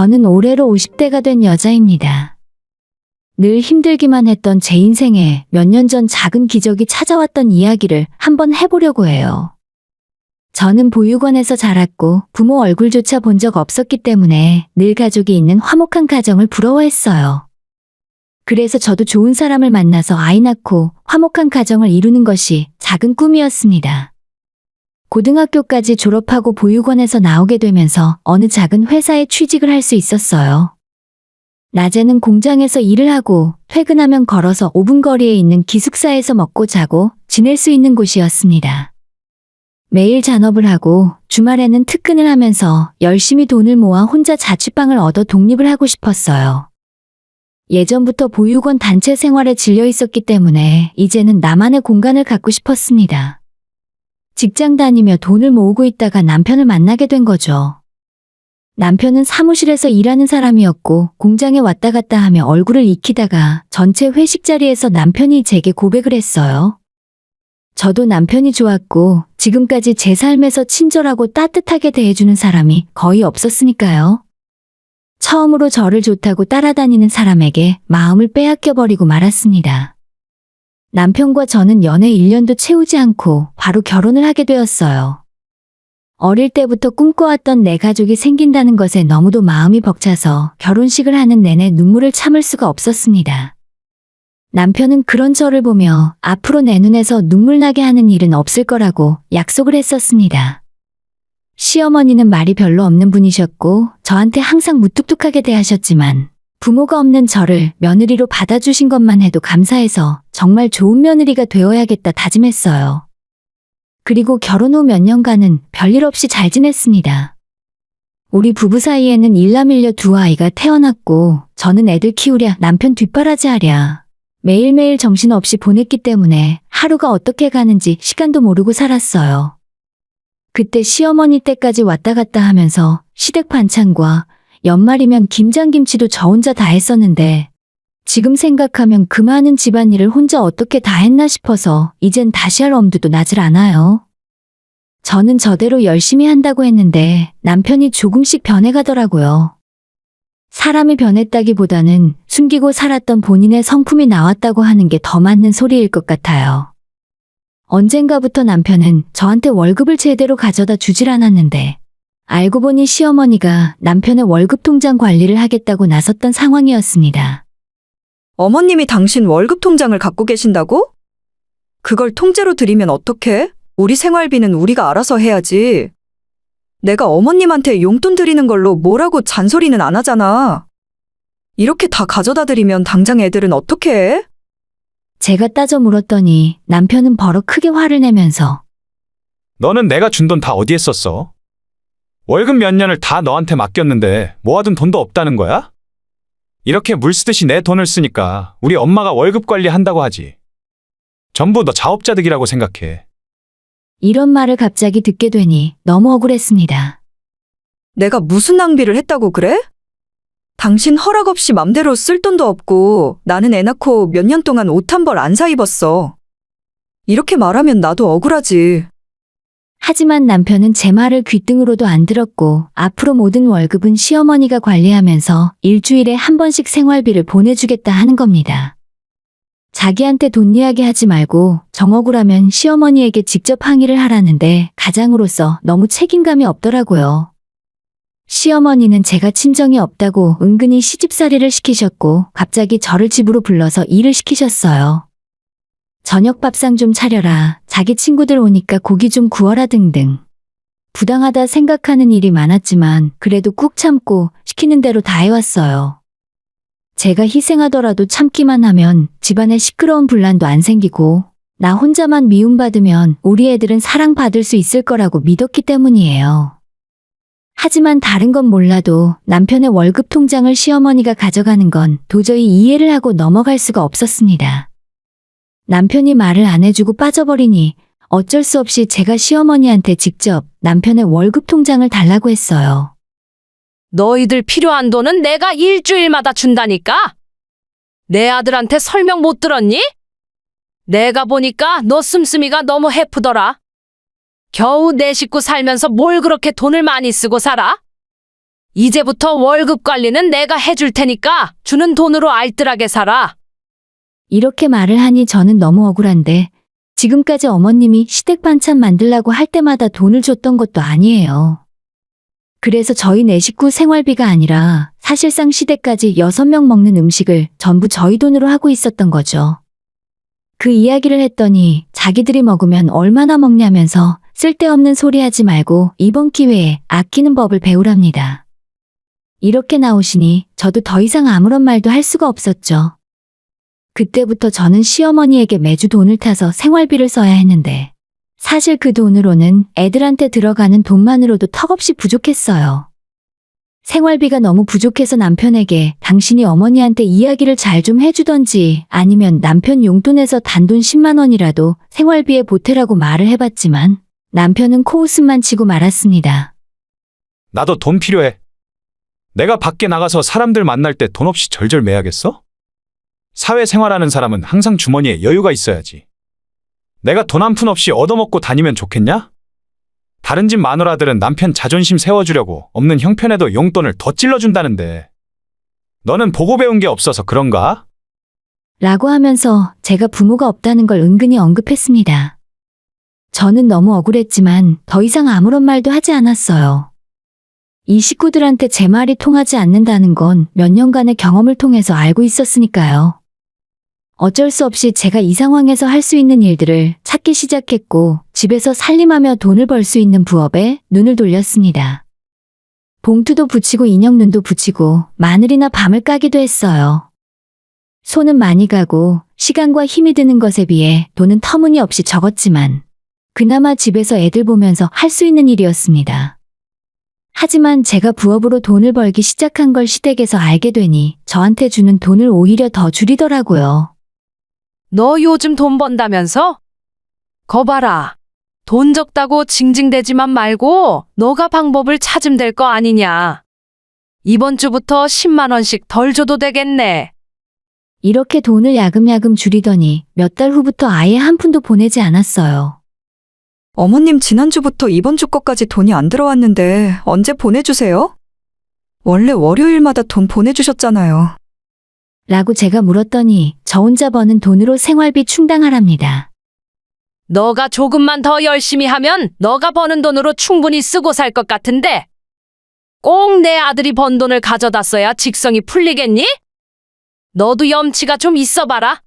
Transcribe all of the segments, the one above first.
저는 올해로 50대가 된 여자입니다. 늘 힘들기만 했던 제 인생에 몇 년 전 작은 기적이 찾아왔던 이야기를 한번 해보려고 해요. 저는 보육원에서 자랐고 부모 얼굴조차 본 적 없었기 때문에 늘 가족이 있는 화목한 가정을 부러워했어요. 그래서 저도 좋은 사람을 만나서 아이 낳고 화목한 가정을 이루는 것이 작은 꿈이었습니다. 고등학교까지 졸업하고 보육원에서 나오게 되면서 어느 작은 회사에 취직을 할 수 있었어요. 낮에는 공장에서 일을 하고 퇴근하면 걸어서 5분 거리에 있는 기숙사에서 먹고 자고 지낼 수 있는 곳이었습니다. 매일 잔업을 하고 주말에는 특근을 하면서 열심히 돈을 모아 혼자 자취방을 얻어 독립을 하고 싶었어요. 예전부터 보육원 단체 생활에 질려 있었기 때문에 이제는 나만의 공간을 갖고 싶었습니다. 직장 다니며 돈을 모으고 있다가 남편을 만나게 된 거죠. 남편은 사무실에서 일하는 사람이었고 공장에 왔다 갔다 하며 얼굴을 익히다가 전체 회식 자리에서 남편이 제게 고백을 했어요. 저도 남편이 좋았고 지금까지 제 삶에서 친절하고 따뜻하게 대해주는 사람이 거의 없었으니까요. 처음으로 저를 좋다고 따라다니는 사람에게 마음을 빼앗겨버리고 말았습니다. 남편과 저는 연애 1년도 채우지 않고 바로 결혼을 하게 되었어요. 어릴 때부터 꿈꿔왔던 내 가족이 생긴다는 것에 너무도 마음이 벅차서 결혼식을 하는 내내 눈물을 참을 수가 없었습니다. 남편은 그런 저를 보며 앞으로 내 눈에서 눈물 나게 하는 일은 없을 거라고 약속을 했었습니다. 시어머니는 말이 별로 없는 분이셨고 저한테 항상 무뚝뚝하게 대하셨지만 부모가 없는 저를 며느리로 받아주신 것만 해도 감사해서 정말 좋은 며느리가 되어야겠다 다짐했어요. 그리고 결혼 후 몇 년간은 별일 없이 잘 지냈습니다. 우리 부부 사이에는 일남일녀 2아이가 태어났고 저는 애들 키우랴 남편 뒷바라지 하랴 매일매일 정신없이 보냈기 때문에 하루가 어떻게 가는지 시간도 모르고 살았어요. 그때 시어머니 때까지 왔다 갔다 하면서 시댁 반찬과 연말이면 김장김치도 저 혼자 다 했었는데 지금 생각하면 그 많은 집안일을 혼자 어떻게 다 했나 싶어서 이젠 다시 할 엄두도 나질 않아요. 저는 저대로 열심히 한다고 했는데 남편이 조금씩 변해가더라고요. 사람이 변했다기보다는 숨기고 살았던 본인의 성품이 나왔다고 하는 게 더 맞는 소리일 것 같아요. 언젠가부터 남편은 저한테 월급을 제대로 가져다 주질 않았는데 알고 보니 시어머니가 남편의 월급 통장 관리를 하겠다고 나섰던 상황이었습니다. 어머님이 당신 월급 통장을 갖고 계신다고? 그걸 통째로 드리면 어떡해? 우리 생활비는 우리가 알아서 해야지. 내가 어머님한테 용돈 드리는 걸로 뭐라고 잔소리는 안 하잖아. 이렇게 다 가져다 드리면 당장 애들은 어떻게 해? 제가 따져 물었더니 남편은 버럭 크게 화를 내면서 너는 내가 준 돈 다 어디에 썼어? 월급 몇 년을 다 너한테 맡겼는데 모아둔 돈도 없다는 거야? 이렇게 물 쓰듯이 내 돈을 쓰니까 우리 엄마가 월급 관리한다고 하지. 전부 너 자업자득이라고 생각해. 이런 말을 갑자기 듣게 되니 너무 억울했습니다. 내가 무슨 낭비를 했다고 그래? 당신 허락 없이 맘대로 쓸 돈도 없고 나는 애 낳고 몇 년 동안 옷 한 벌 안 사 입었어. 이렇게 말하면 나도 억울하지. 하지만 남편은 제 말을 귓등으로도 안 들었고 앞으로 모든 월급은 시어머니가 관리하면서 일주일에 한 번씩 생활비를 보내주겠다 하는 겁니다. 자기한테 돈 이야기 하지 말고 정 억울하면 시어머니에게 직접 항의를 하라는데 가장으로서 너무 책임감이 없더라고요. 시어머니는 제가 친정이 없다고 은근히 시집살이를 시키셨고 갑자기 저를 집으로 불러서 일을 시키셨어요. 저녁 밥상 좀 차려라, 자기 친구들 오니까 고기 좀 구워라 등등. 부당하다 생각하는 일이 많았지만 그래도 꾹 참고 시키는 대로 다 해왔어요. 제가 희생하더라도 참기만 하면 집안에 시끄러운 분란도 안 생기고 나 혼자만 미움받으면 우리 애들은 사랑받을 수 있을 거라고 믿었기 때문이에요. 하지만 다른 건 몰라도 남편의 월급 통장을 시어머니가 가져가는 건 도저히 이해를 하고 넘어갈 수가 없었습니다. 남편이 말을 안 해주고 빠져버리니 어쩔 수 없이 제가 시어머니한테 직접 남편의 월급 통장을 달라고 했어요. 너희들 필요한 돈은 내가 일주일마다 준다니까? 내 아들한테 설명 못 들었니? 내가 보니까 너 씀씀이가 너무 해프더라. 겨우 내 식구 살면서 뭘 그렇게 돈을 많이 쓰고 살아? 이제부터 월급 관리는 내가 해줄 테니까 주는 돈으로 알뜰하게 살아. 이렇게 말을 하니 저는 너무 억울한데 지금까지 어머님이 시댁 반찬 만들라고 할 때마다 돈을 줬던 것도 아니에요. 그래서 저희 네 식구 생활비가 아니라 사실상 시댁까지 6명 먹는 음식을 전부 저희 돈으로 하고 있었던 거죠. 그 이야기를 했더니 자기들이 먹으면 얼마나 먹냐면서 쓸데없는 소리 하지 말고 이번 기회에 아끼는 법을 배우랍니다. 이렇게 나오시니 저도 더 이상 아무런 말도 할 수가 없었죠. 그때부터 저는 시어머니에게 매주 돈을 타서 생활비를 써야 했는데 사실 그 돈으로는 애들한테 들어가는 돈만으로도 턱없이 부족했어요. 생활비가 너무 부족해서 남편에게 당신이 어머니한테 이야기를 잘 좀 해주던지 아니면 남편 용돈에서 단돈 10만 원이라도 생활비에 보태라고 말을 해봤지만 남편은 코웃음만 치고 말았습니다. 나도 돈 필요해. 내가 밖에 나가서 사람들 만날 때 돈 없이 절절매야겠어? 사회생활하는 사람은 항상 주머니에 여유가 있어야지. 내가 돈 한 푼 없이 얻어먹고 다니면 좋겠냐? 다른 집 마누라들은 남편 자존심 세워주려고 없는 형편에도 용돈을 더 찔러준다는데 너는 보고 배운 게 없어서 그런가? 라고 하면서 제가 부모가 없다는 걸 은근히 언급했습니다. 저는 너무 억울했지만 더 이상 아무런 말도 하지 않았어요. 이 식구들한테 제 말이 통하지 않는다는 건 몇 년간의 경험을 통해서 알고 있었으니까요. 어쩔 수 없이 제가 이 상황에서 할 수 있는 일들을 찾기 시작했고 집에서 살림하며 돈을 벌 수 있는 부업에 눈을 돌렸습니다. 봉투도 붙이고 인형눈도 붙이고 마늘이나 밤을 까기도 했어요. 손은 많이 가고 시간과 힘이 드는 것에 비해 돈은 터무니없이 적었지만 그나마 집에서 애들 보면서 할 수 있는 일이었습니다. 하지만 제가 부업으로 돈을 벌기 시작한 걸 시댁에서 알게 되니 저한테 주는 돈을 오히려 더 줄이더라고요. 너 요즘 돈 번다면서? 거 봐라. 돈 적다고 징징대지만 말고 너가 방법을 찾으면 될 거 아니냐. 이번 주부터 10만 원씩 덜 줘도 되겠네. 이렇게 돈을 야금야금 줄이더니 몇 달 후부터 아예 한 푼도 보내지 않았어요. 어머님 지난주부터 이번 주 것까지 돈이 안 들어왔는데 언제 보내주세요? 원래 월요일마다 돈 보내주셨잖아요. 라고 제가 물었더니 저 혼자 버는 돈으로 생활비 충당하랍니다. 너가 조금만 더 열심히 하면 너가 버는 돈으로 충분히 쓰고 살 것 같은데 꼭 내 아들이 번 돈을 가져다 써야 직성이 풀리겠니? 너도 염치가 좀 있어봐라.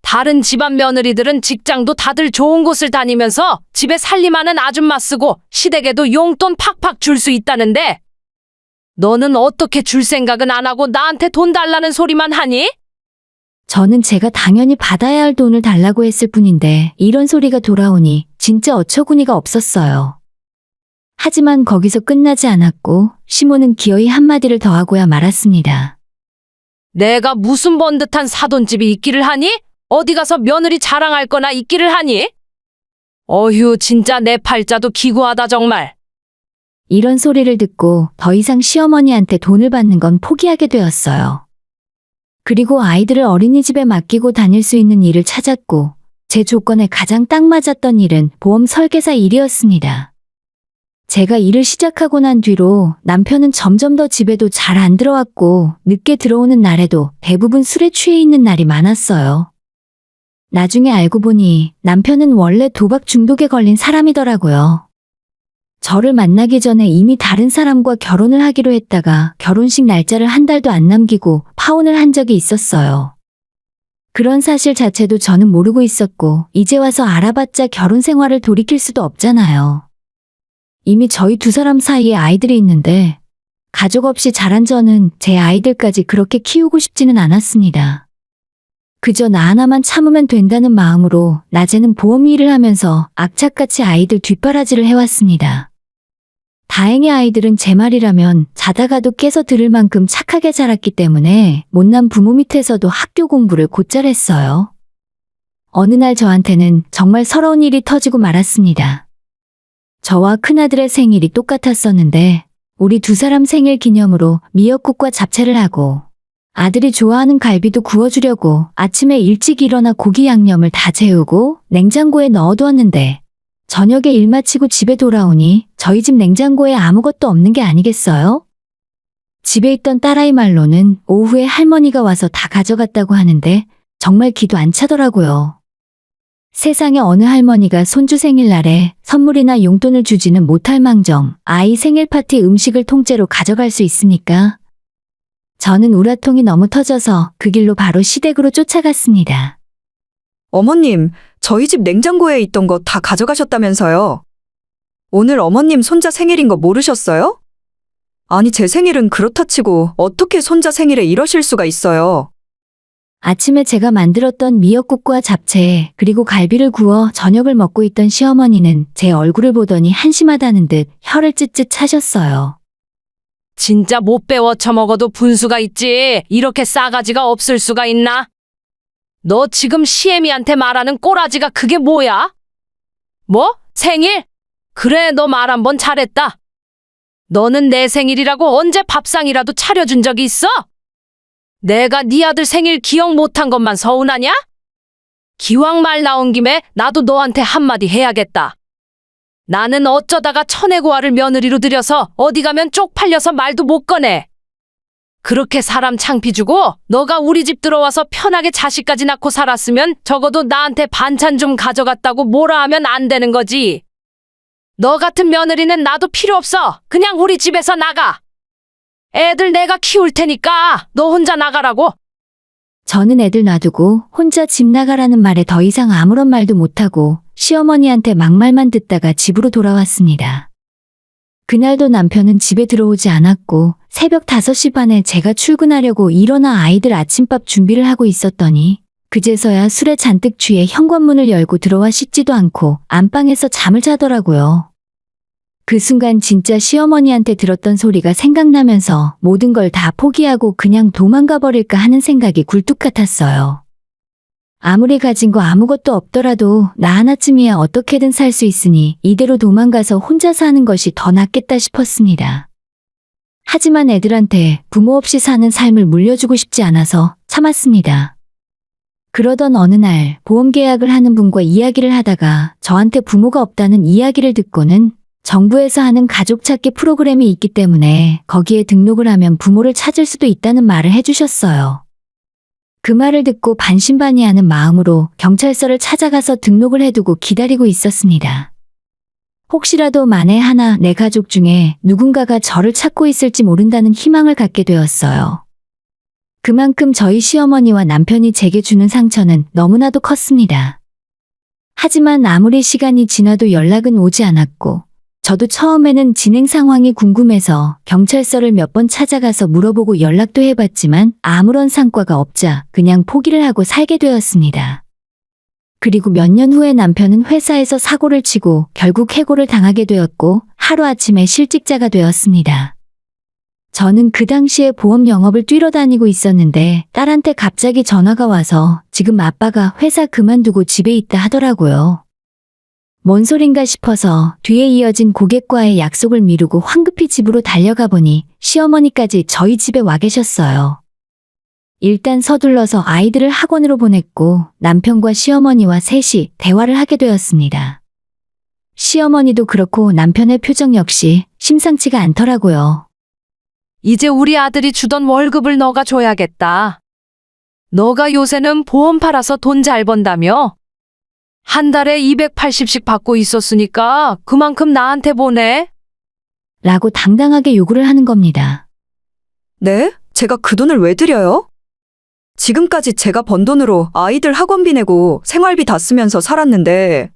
다른 집안 며느리들은 직장도 다들 좋은 곳을 다니면서 집에 살림하는 아줌마 쓰고 시댁에도 용돈 팍팍 줄 수 있다는데 너는 어떻게 줄 생각은 안 하고 나한테 돈 달라는 소리만 하니? 저는 제가 당연히 받아야 할 돈을 달라고 했을 뿐인데 이런 소리가 돌아오니 진짜 어처구니가 없었어요. 하지만 거기서 끝나지 않았고 시모는 기어이 한마디를 더 하고야 말았습니다. 내가 무슨 번듯한 사돈집이 있기를 하니? 어디 가서 며느리 자랑할 거나 있기를 하니? 어휴, 진짜 내 팔자도 기구하다 정말. 이런 소리를 듣고 더 이상 시어머니한테 돈을 받는 건 포기하게 되었어요. 그리고 아이들을 어린이집에 맡기고 다닐 수 있는 일을 찾았고 제 조건에 가장 딱 맞았던 일은 보험 설계사 일이었습니다. 제가 일을 시작하고 난 뒤로 남편은 점점 더 집에도 잘 안 들어왔고 늦게 들어오는 날에도 대부분 술에 취해 있는 날이 많았어요. 나중에 알고 보니 남편은 원래 도박 중독에 걸린 사람이더라고요. 저를 만나기 전에 이미 다른 사람과 결혼을 하기로 했다가 결혼식 날짜를 한 달도 안 남기고 파혼을 한 적이 있었어요. 그런 사실 자체도 저는 모르고 있었고 이제 와서 알아봤자 결혼 생활을 돌이킬 수도 없잖아요. 이미 저희 두 사람 사이에 아이들이 있는데 가족 없이 자란 저는 제 아이들까지 그렇게 키우고 싶지는 않았습니다. 그저 나 하나만 참으면 된다는 마음으로 낮에는 보험 일을 하면서 악착같이 아이들 뒷바라지를 해왔습니다. 다행히 아이들은 제 말이라면 자다가도 깨서 들을 만큼 착하게 자랐기 때문에 못난 부모 밑에서도 학교 공부를 곧잘 했어요. 어느 날 저한테는 정말 서러운 일이 터지고 말았습니다. 저와 큰아들의 생일이 똑같았었는데 우리 두 사람 생일 기념으로 미역국과 잡채를 하고 아들이 좋아하는 갈비도 구워주려고 아침에 일찍 일어나 고기 양념을 다 재우고 냉장고에 넣어두었는데 저녁에 일 마치고 집에 돌아오니 저희 집 냉장고에 아무것도 없는 게 아니겠어요? 집에 있던 딸아이 말로는 오후에 할머니가 와서 다 가져갔다고 하는데 정말 기도 안 차더라고요. 세상에 어느 할머니가 손주 생일날에 선물이나 용돈을 주지는 못할 망정 아이 생일 파티 음식을 통째로 가져갈 수 있습니까? 저는 우라통이 너무 터져서 그 길로 바로 시댁으로 쫓아갔습니다. 어머님, 저희 집 냉장고에 있던 거 다 가져가셨다면서요. 오늘 어머님 손자 생일인 거 모르셨어요? 아니, 제 생일은 그렇다 치고 어떻게 손자 생일에 이러실 수가 있어요. 아침에 제가 만들었던 미역국과 잡채 그리고 갈비를 구워 저녁을 먹고 있던 시어머니는 제 얼굴을 보더니 한심하다는 듯 혀를 찢찢 차셨어요. 진짜 못 배워 처먹어도 분수가 있지. 이렇게 싸가지가 없을 수가 있나? 너 지금 시애미한테 말하는 꼬라지가 그게 뭐야? 뭐? 생일? 그래, 너 말 한번 잘했다. 너는 내 생일이라고 언제 밥상이라도 차려준 적이 있어? 내가 네 아들 생일 기억 못한 것만 서운하냐? 기왕 말 나온 김에 나도 너한테 한마디 해야겠다. 나는 어쩌다가 천혜고아를 며느리로 들여서 어디 가면 쪽팔려서 말도 못 꺼내. 그렇게 사람 창피 주고 너가 우리 집 들어와서 편하게 자식까지 낳고 살았으면 적어도 나한테 반찬 좀 가져갔다고 뭐라 하면 안 되는 거지. 너 같은 며느리는 나도 필요 없어. 그냥 우리 집에서 나가. 애들 내가 키울 테니까 너 혼자 나가라고. 저는 애들 놔두고 혼자 집 나가라는 말에 더 이상 아무런 말도 못하고 시어머니한테 막말만 듣다가 집으로 돌아왔습니다. 그날도 남편은 집에 들어오지 않았고 새벽 5시 반에 제가 출근하려고 일어나 아이들 아침밥 준비를 하고 있었더니 그제서야 술에 잔뜩 취해 현관문을 열고 들어와 씻지도 않고 안방에서 잠을 자더라고요. 그 순간 진짜 시어머니한테 들었던 소리가 생각나면서 모든 걸 다 포기하고 그냥 도망가 버릴까 하는 생각이 굴뚝 같았어요. 아무리 가진 거 아무것도 없더라도 나 하나쯤이야 어떻게든 살 수 있으니 이대로 도망가서 혼자 사는 것이 더 낫겠다 싶었습니다. 하지만 애들한테 부모 없이 사는 삶을 물려주고 싶지 않아서 참았습니다. 그러던 어느 날 보험 계약을 하는 분과 이야기를 하다가 저한테 부모가 없다는 이야기를 듣고는 정부에서 하는 가족 찾기 프로그램이 있기 때문에 거기에 등록을 하면 부모를 찾을 수도 있다는 말을 해주셨어요. 그 말을 듣고 반신반의하는 마음으로 경찰서를 찾아가서 등록을 해두고 기다리고 있었습니다. 혹시라도 만에 하나 내 가족 중에 누군가가 저를 찾고 있을지 모른다는 희망을 갖게 되었어요. 그만큼 저희 시어머니와 남편이 제게 주는 상처는 너무나도 컸습니다. 하지만 아무리 시간이 지나도 연락은 오지 않았고 저도 처음에는 진행 상황이 궁금해서 경찰서를 몇 번 찾아가서 물어보고 연락도 해봤지만 아무런 성과가 없자 그냥 포기를 하고 살게 되었습니다. 그리고 몇 년 후에 남편은 회사에서 사고를 치고 결국 해고를 당하게 되었고 하루아침에 실직자가 되었습니다. 저는 그 당시에 보험 영업을 뛰러 다니고 있었는데 딸한테 갑자기 전화가 와서 지금 아빠가 회사 그만두고 집에 있다 하더라고요. 뭔 소린가 싶어서 뒤에 이어진 고객과의 약속을 미루고 황급히 집으로 달려가 보니 시어머니까지 저희 집에 와 계셨어요. 일단 서둘러서 아이들을 학원으로 보냈고 남편과 시어머니와 셋이 대화를 하게 되었습니다. 시어머니도 그렇고 남편의 표정 역시 심상치가 않더라고요. 이제 우리 아들이 주던 월급을 너가 줘야겠다. 너가 요새는 보험 팔아서 돈 잘 번다며? 한 달에 280씩 받고 있었으니까 그만큼 나한테 보내. 라고 당당하게 요구를 하는 겁니다. 네? 제가 그 돈을 왜 드려요? 지금까지 제가 번 돈으로 아이들 학원비 내고 생활비 다 쓰면서 살았는데,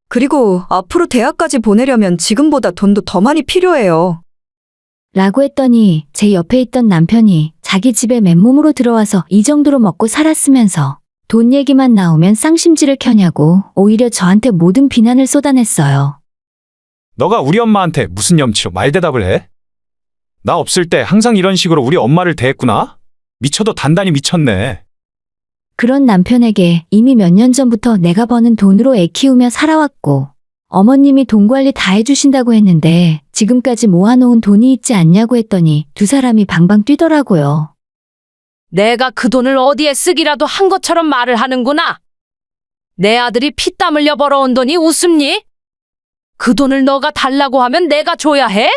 그리고 앞으로 대학까지 보내려면 지금보다 돈도 더 많이 필요해요. 라고 했더니 제 옆에 있던 남편이 자기 집에 맨몸으로 들어와서 이 정도로 먹고 살았으면서 돈 얘기만 나오면 쌍심지를 켜냐고 오히려 저한테 모든 비난을 쏟아냈어요. 너가 우리 엄마한테 무슨 염치로 말대답을 해? 나 없을 때 항상 이런 식으로 우리 엄마를 대했구나? 미쳐도 단단히 미쳤네. 그런 남편에게 이미 몇 년 전부터 내가 버는 돈으로 애 키우며 살아왔고 어머님이 돈 관리 다 해주신다고 했는데 지금까지 모아놓은 돈이 있지 않냐고 했더니 두 사람이 방방 뛰더라고요. 내가 그 돈을 어디에 쓰기라도 한 것처럼 말을 하는구나. 내 아들이 피땀 흘려 벌어온 돈이 웃음니? 그 돈을 너가 달라고 하면 내가 줘야 해?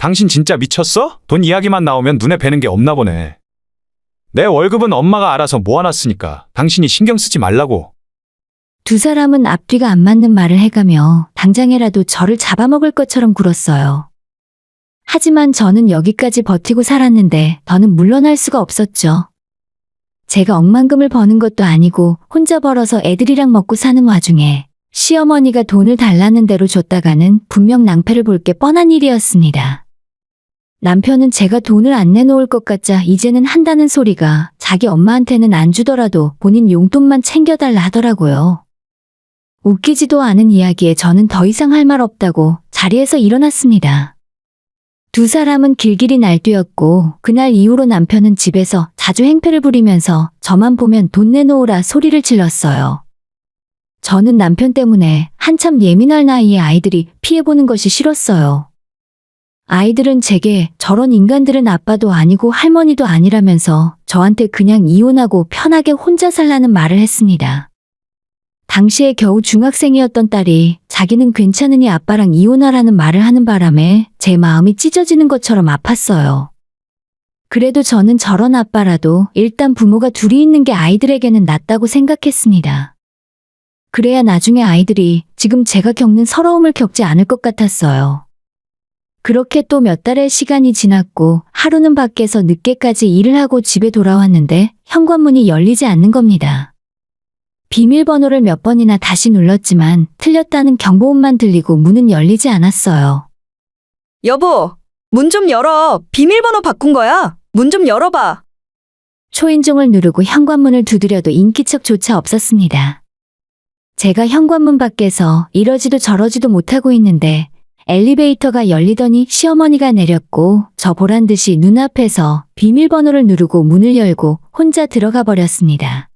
당신 진짜 미쳤어? 돈 이야기만 나오면 눈에 뵈는 게 없나 보네. 내 월급은 엄마가 알아서 모아놨으니까 당신이 신경 쓰지 말라고. 두 사람은 앞뒤가 안 맞는 말을 해가며 당장에라도 저를 잡아먹을 것처럼 굴었어요. 하지만 저는 여기까지 버티고 살았는데 더는 물러날 수가 없었죠. 제가 억만금을 버는 것도 아니고 혼자 벌어서 애들이랑 먹고 사는 와중에 시어머니가 돈을 달라는 대로 줬다가는 분명 낭패를 볼 게 뻔한 일이었습니다. 남편은 제가 돈을 안 내놓을 것 같자 이제는 한다는 소리가 자기 엄마한테는 안 주더라도 본인 용돈만 챙겨달라 하더라고요. 웃기지도 않은 이야기에 저는 더 이상 할 말 없다고 자리에서 일어났습니다. 두 사람은 길길이 날뛰었고 그날 이후로 남편은 집에서 자주 행패를 부리면서 저만 보면 돈 내놓으라 소리를 질렀어요. 저는 남편 때문에 한참 예민할 나이에 아이들이 피해보는 것이 싫었어요. 아이들은 제게 저런 인간들은 아빠도 아니고 할머니도 아니라면서 저한테 그냥 이혼하고 편하게 혼자 살라는 말을 했습니다. 당시에 겨우 중학생이었던 딸이 자기는 괜찮으니 아빠랑 이혼하라는 말을 하는 바람에 제 마음이 찢어지는 것처럼 아팠어요. 그래도 저는 저런 아빠라도 일단 부모가 둘이 있는 게 아이들에게는 낫다고 생각했습니다. 그래야 나중에 아이들이 지금 제가 겪는 서러움을 겪지 않을 것 같았어요. 그렇게 또 몇 달의 시간이 지났고 하루는 밖에서 늦게까지 일을 하고 집에 돌아왔는데 현관문이 열리지 않는 겁니다. 비밀번호를 몇 번이나 다시 눌렀지만 틀렸다는 경보음만 들리고 문은 열리지 않았어요. 여보, 문 좀 열어. 비밀번호 바꾼 거야. 문 좀 열어봐. 초인종을 누르고 현관문을 두드려도 인기척조차 없었습니다. 제가 현관문 밖에서 이러지도 저러지도 못하고 있는데 엘리베이터가 열리더니 시어머니가 내렸고 저 보란 듯이 눈앞에서 비밀번호를 누르고 문을 열고 혼자 들어가 버렸습니다.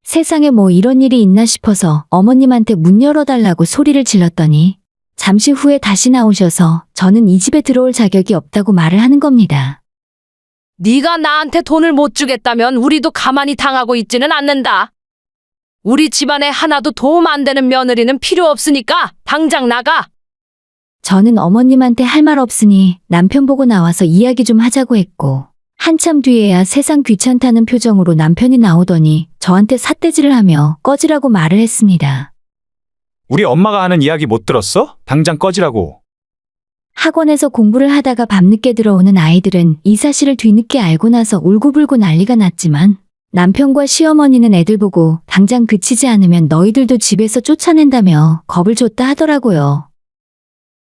세상에 뭐 이런 일이 있나 싶어서 어머님한테 문 열어달라고 소리를 질렀더니 잠시 후에 다시 나오셔서 저는 이 집에 들어올 자격이 없다고 말을 하는 겁니다. 네가 나한테 돈을 못 주겠다면 우리도 가만히 당하고 있지는 않는다. 우리 집안에 하나도 도움 안 되는 며느리는 필요 없으니까 당장 나가. 저는 어머님한테 할 말 없으니 남편 보고 나와서 이야기 좀 하자고 했고 한참 뒤에야 세상 귀찮다는 표정으로 남편이 나오더니 저한테 삿대질을 하며 꺼지라고 말을 했습니다. 우리 엄마가 하는 이야기 못 들었어? 당장 꺼지라고. 학원에서 공부를 하다가 밤늦게 들어오는 아이들은 이 사실을 뒤늦게 알고 나서 울고불고 난리가 났지만 남편과 시어머니는 애들 보고 당장 그치지 않으면 너희들도 집에서 쫓아낸다며 겁을 줬다 하더라고요.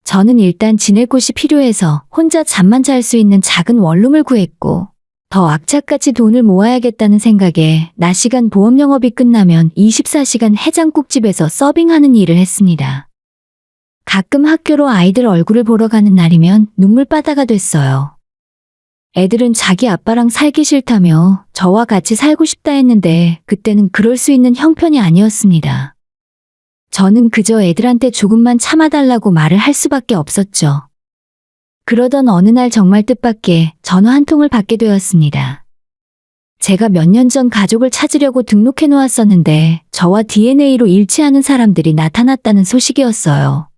저는 일단 지낼 곳이 필요해서 혼자 잠만 잘 수 있는 작은 원룸을 구했고 더 악착같이 돈을 모아야겠다는 생각에 낮 시간 보험 영업이 끝나면 24시간 해장국집에서 서빙하는 일을 했습니다. 가끔 학교로 아이들 얼굴을 보러 가는 날이면 눈물바다가 됐어요. 애들은 자기 아빠랑 살기 싫다며 저와 같이 살고 싶다 했는데 그때는 그럴 수 있는 형편이 아니었습니다. 저는 그저 애들한테 조금만 참아달라고 말을 할 수밖에 없었죠. 그러던 어느 날 정말 뜻밖의 전화 한 통을 받게 되었습니다. 제가 몇 년 전 가족을 찾으려고 등록해 놓았었는데 저와 DNA로 일치하는 사람들이 나타났다는 소식이었어요.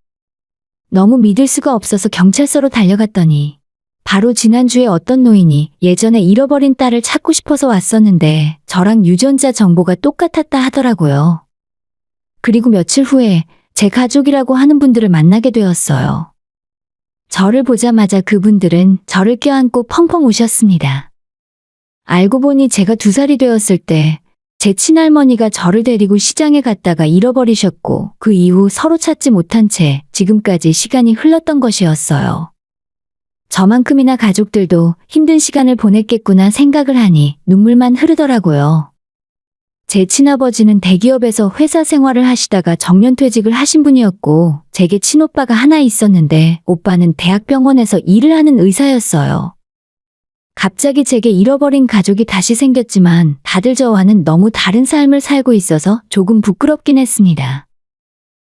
너무 믿을 수가 없어서 경찰서로 달려갔더니 바로 지난주에 어떤 노인이 예전에 잃어버린 딸을 찾고 싶어서 왔었는데 저랑 유전자 정보가 똑같았다 하더라고요. 그리고 며칠 후에 제 가족이라고 하는 분들을 만나게 되었어요. 저를 보자마자 그분들은 저를 껴안고 펑펑 우셨습니다. 알고 보니 제가 2살이 되었을 때 제 친할머니가 저를 데리고 시장에 갔다가 잃어버리셨고 그 이후 서로 찾지 못한 채 지금까지 시간이 흘렀던 것이었어요. 저만큼이나 가족들도 힘든 시간을 보냈겠구나 생각을 하니 눈물만 흐르더라고요. 제 친아버지는 대기업에서 회사 생활을 하시다가 정년퇴직을 하신 분이었고 제게 친오빠가 하나 있었는데 오빠는 대학병원에서 일을 하는 의사였어요. 갑자기 제게 잃어버린 가족이 다시 생겼지만 다들 저와는 너무 다른 삶을 살고 있어서 조금 부끄럽긴 했습니다.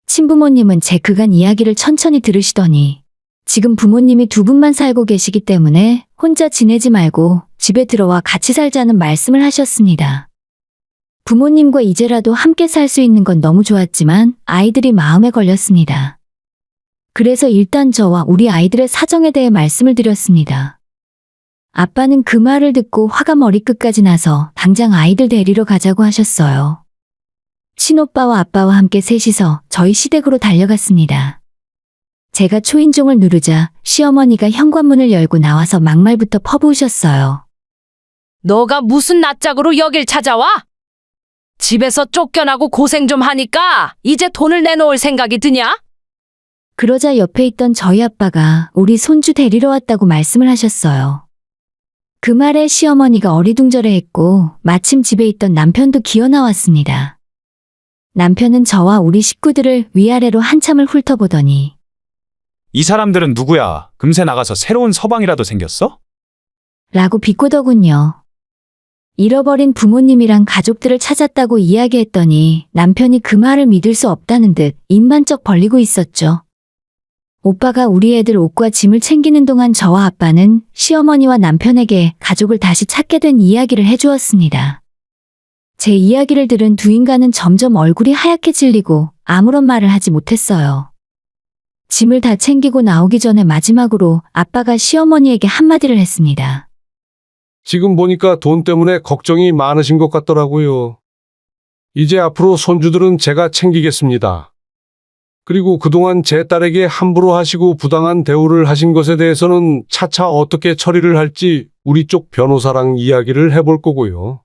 친부모님은 제 그간 이야기를 천천히 들으시더니 지금 부모님이 2분만 살고 계시기 때문에 혼자 지내지 말고 집에 들어와 같이 살자는 말씀을 하셨습니다. 부모님과 이제라도 함께 살 수 있는 건 너무 좋았지만 아이들이 마음에 걸렸습니다. 그래서 일단 저와 우리 아이들의 사정에 대해 말씀을 드렸습니다. 아빠는 그 말을 듣고 화가 머리끝까지 나서 당장 아이들 데리러 가자고 하셨어요. 친오빠와 아빠와 함께 셋이서 저희 시댁으로 달려갔습니다. 제가 초인종을 누르자 시어머니가 현관문을 열고 나와서 막말부터 퍼부으셨어요. 너가 무슨 낯짝으로 여길 찾아와? 집에서 쫓겨나고 고생 좀 하니까 이제 돈을 내놓을 생각이 드냐? 그러자 옆에 있던 저희 아빠가 우리 손주 데리러 왔다고 말씀을 하셨어요. 그 말에 시어머니가 어리둥절해했고 마침 집에 있던 남편도 기어 나왔습니다. 남편은 저와 우리 식구들을 위아래로 한참을 훑어보더니 이 사람들은 누구야? 금세 나가서 새로운 서방이라도 생겼어? 라고 비꼬더군요. 잃어버린 부모님이랑 가족들을 찾았다고 이야기했더니 남편이 그 말을 믿을 수 없다는 듯 입만 쩍 벌리고 있었죠. 오빠가 우리 애들 옷과 짐을 챙기는 동안 저와 아빠는 시어머니와 남편에게 가족을 다시 찾게 된 이야기를 해주었습니다. 제 이야기를 들은 두 인간은 점점 얼굴이 하얗게 질리고 아무런 말을 하지 못했어요. 짐을 다 챙기고 나오기 전에 마지막으로 아빠가 시어머니에게 한마디를 했습니다. 지금 보니까 돈 때문에 걱정이 많으신 것 같더라고요. 이제 앞으로 손주들은 제가 챙기겠습니다. 그리고 그동안 제 딸에게 함부로 하시고 부당한 대우를 하신 것에 대해서는 차차 어떻게 처리를 할지 우리 쪽 변호사랑 이야기를 해볼 거고요.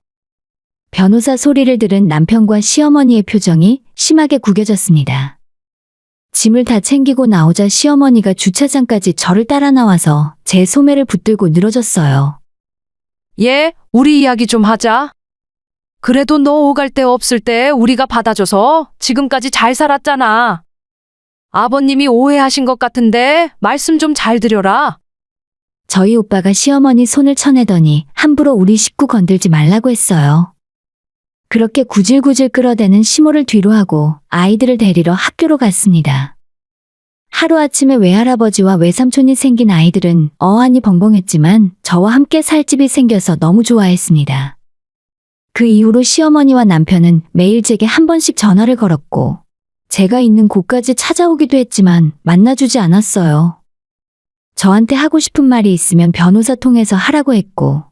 변호사 소리를 들은 남편과 시어머니의 표정이 심하게 구겨졌습니다. 짐을 다 챙기고 나오자 시어머니가 주차장까지 저를 따라 나와서 제 소매를 붙들고 늘어졌어요. 얘, 우리 이야기 좀 하자. 그래도 너 오갈 데 없을 때 우리가 받아줘서 지금까지 잘 살았잖아. 아버님이 오해하신 것 같은데 말씀 좀 잘 드려라. 저희 오빠가 시어머니 손을 쳐내더니 함부로 우리 식구 건들지 말라고 했어요. 그렇게 구질구질 끌어대는 시모를 뒤로 하고 아이들을 데리러 학교로 갔습니다. 하루아침에 외할아버지와 외삼촌이 생긴 아이들은 어안이 벙벙했지만 저와 함께 살 집이 생겨서 너무 좋아했습니다. 그 이후로 시어머니와 남편은 매일 제게 한 번씩 전화를 걸었고 제가 있는 곳까지 찾아오기도 했지만 만나주지 않았어요. 저한테 하고 싶은 말이 있으면 변호사 통해서 하라고 했고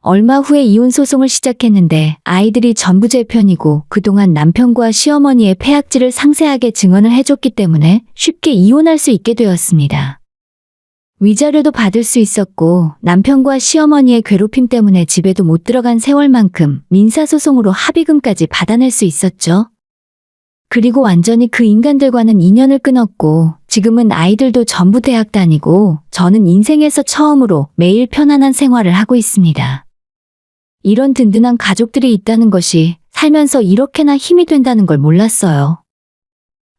얼마 후에 이혼 소송을 시작했는데 아이들이 전부 제 편이고 그동안 남편과 시어머니의 폐악질을 상세하게 증언을 해줬기 때문에 쉽게 이혼할 수 있게 되었습니다. 위자료도 받을 수 있었고 남편과 시어머니의 괴롭힘 때문에 집에도 못 들어간 세월만큼 민사소송으로 합의금까지 받아낼 수 있었죠. 그리고 완전히 그 인간들과는 인연을 끊었고 지금은 아이들도 전부 대학 다니고 저는 인생에서 처음으로 매일 편안한 생활을 하고 있습니다. 이런 든든한 가족들이 있다는 것이 살면서 이렇게나 힘이 된다는 걸 몰랐어요.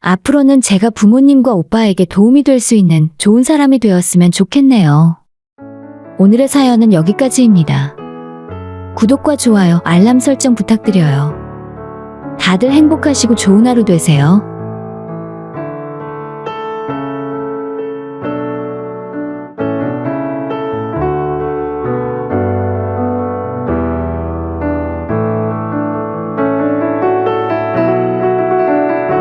앞으로는 제가 부모님과 오빠에게 도움이 될 수 있는 좋은 사람이 되었으면 좋겠네요. 오늘의 사연은 여기까지입니다. 구독과 좋아요, 알람 설정 부탁드려요. 다들 행복하시고 좋은 하루 되세요.